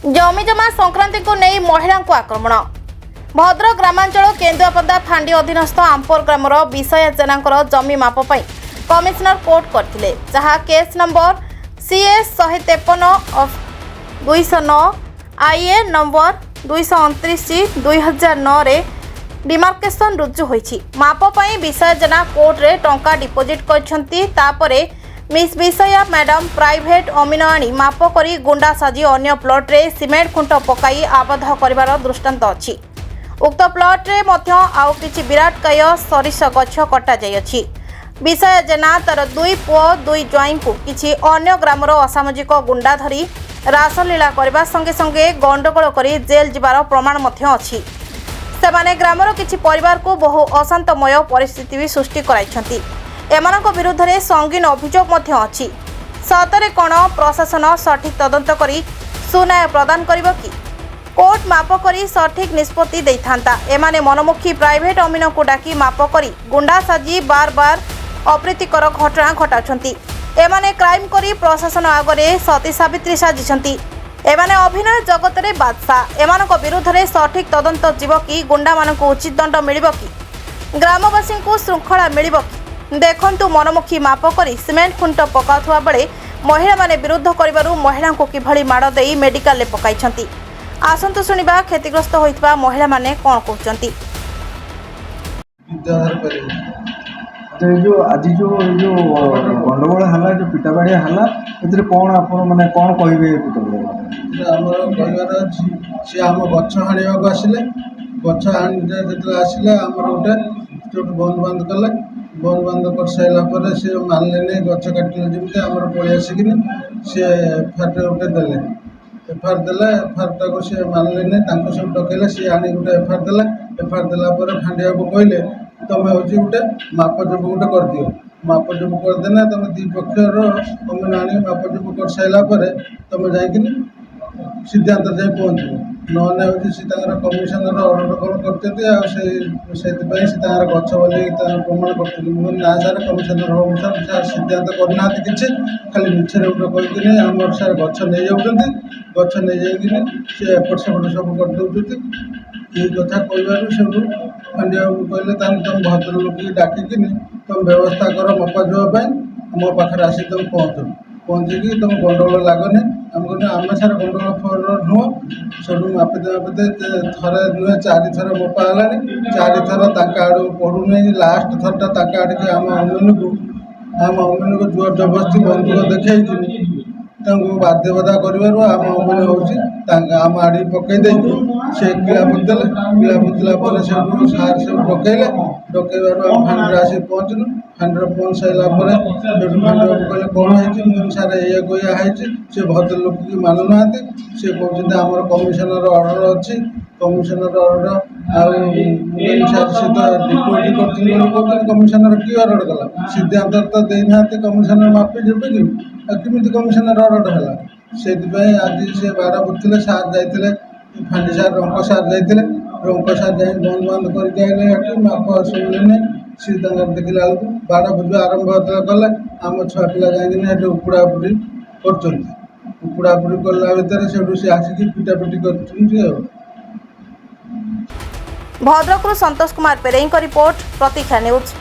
जमीजमा संक्रांति को नहीं महिला को आक्रमण। भद्रक ग्रामांचल केन्दुआपदा फांडी अधीनस्थ आंपोर ग्रामर विषय जेना जमी माप पर कमिशनर कोर्ट करथिले, जहाँ case number CS 153/209 IA number 229/2009 रे डिमार्केशन रुजु होईछि। माप पर विषय जेना कोर्ट रे टंका डिपोजिट करछंती, तापरे मिस विषया मैडम प्राइवेट अमीन आनी माप करी गुंडा साजी अन्य प्लॉट रे सिमेंट खुंट पकाई आबद्ध करिवार दृष्टांत अछि। उक्त प्लॉट रे मध्य आउ किछि विराटकाय सरिष गछ कटा जाय अछि। विषय जेना तार दुई पुओ दुई ज्वाई को किछि अन्य ग्रामर असामाजिक गुंडा धरी रासलीला करबा संगे संगे गंडगोल करी जेल जिबार प्रमाण मध्य अछि। सेमाने ग्रामर किछि परिवार को बहु अशांतमय परिस्थिति भी सृष्टि कराइछंती। एमानक विरुद्ध रे संगीन अभियोग मध्य अछि। सतरे कोन प्रशासन सठिक तदंत करी सुन्याय प्रदान करिब कि? कोर्ट माप करी सठिक निष्पत्ति दैथांता। एमाने मनमुखी प्राइवेट अमीन को डाकी माप करी गुंडा साजी बार बार अप्रीतिकर घटना घटाउछंती। एमाने क्राइम करी प्रशासन आगरे सती सावित्री साजिछंती। एमाने अभिनय जगत रे बादशाह। एमानक विरुद्ध रे सठिक तदंत जीव कि? गुंडा मानक उचित दंड मिलिब कि? ग्रामवासी को श्रृंखला मिलिब कि? देखंतु मनमुखी माप करी सिमेंट खुंट पकाउथुवा बेले महिला माने विरोध करिबारु महिला को किभଳି माड़ देई मेडिकल ले पकाइछंती। आसंतु सुनिबा क्षतिग्रस्त होइतबा महिला माने कोन कहउछंती। जो आज जो गंडगोल हला जो पिटाबाड़िया हला एतिर कोन आपण माने कोन कहिबे हमर कहबार अछि से हम गछ हाणिबाक आसिले गछ हाणिते जेतले आसिले हमर उठे छोट बंद कले बंद कर साइला पर से मानले नहीं गछ काटिले जमते हमर पळि आसिकिनी से एफआर उठे देले एफआर टाको से मानले नहीं तांको सब डकेले से आनी गोटे एफआर देला पर फांडिया को कहले तुम हूँ गोटे मापजप गोटे कर दियो मापजप करदेना तुम दी पक्षर तुम आनी मापजप कर सारा तुम जाकि सिद्धांत जाए पहुँचो नहले हूँ कमिशनर ऑर्डर कौन करते गछ बोली प्रमाण कर ना सार कमिशनर हम सार सिद्धांत करना कि खाली मिछरे गोटे कहते आम सार गछ नहीं जाऊँगी गछ नहीं जाइए सी एपट सेपट सब करदे ये कथा कहू सब फांडिया कहले तुम भद्र लोक डाकिकी तुम व्यवस्था कर मपा जावाई मो पाखे आसी तुम पहुँचिकी तुम गंडगोल लगनी आम कहते आम सार गंडगोल फोर नुह सब मापिते थे नुहे 4 थर मपा है 4 थर आड़ पड़ूनी लास्ट थरटा आड़े आम अमीन को जोर जबरदस्ती बंदूक देखी बाध्यता कर आम अमीन हूँ आम आड़ पकईदे से किला बुतला सार सब डकैले डकैबार आम फांडी आसी पहुँचलु फांडी पहुँच सारा फांडी कहले कौन है सार या कहई से भद्र लोक की मानुना से कहते आम कमिशनर ऑर्डर अच्छी कमिशनर ऑर्डर सार से तो डिपोजिट कर कमिशनर कि ऑर्डर कला सिद्धांत तो देना कमिशनर मापी जब कि किमी कमिशनर ऑर्डर है से आज से बाड़ बुझे सार जाते फांडी सार रंक सार जाते रंक सार जा बंद करके माप शुणिले सी देखला बेलू बाड़ बुझा आरंभ कले आम छुआ पिला जाइए उपड़ापुड़ी उपड़ापुड़ी कला भितर से आसिक पिटापिटी कर। भद्रकରୁ संतोष कुमार पेरेईଙ୍କ रिपोर्ट प्रतीक्षा न्यूज।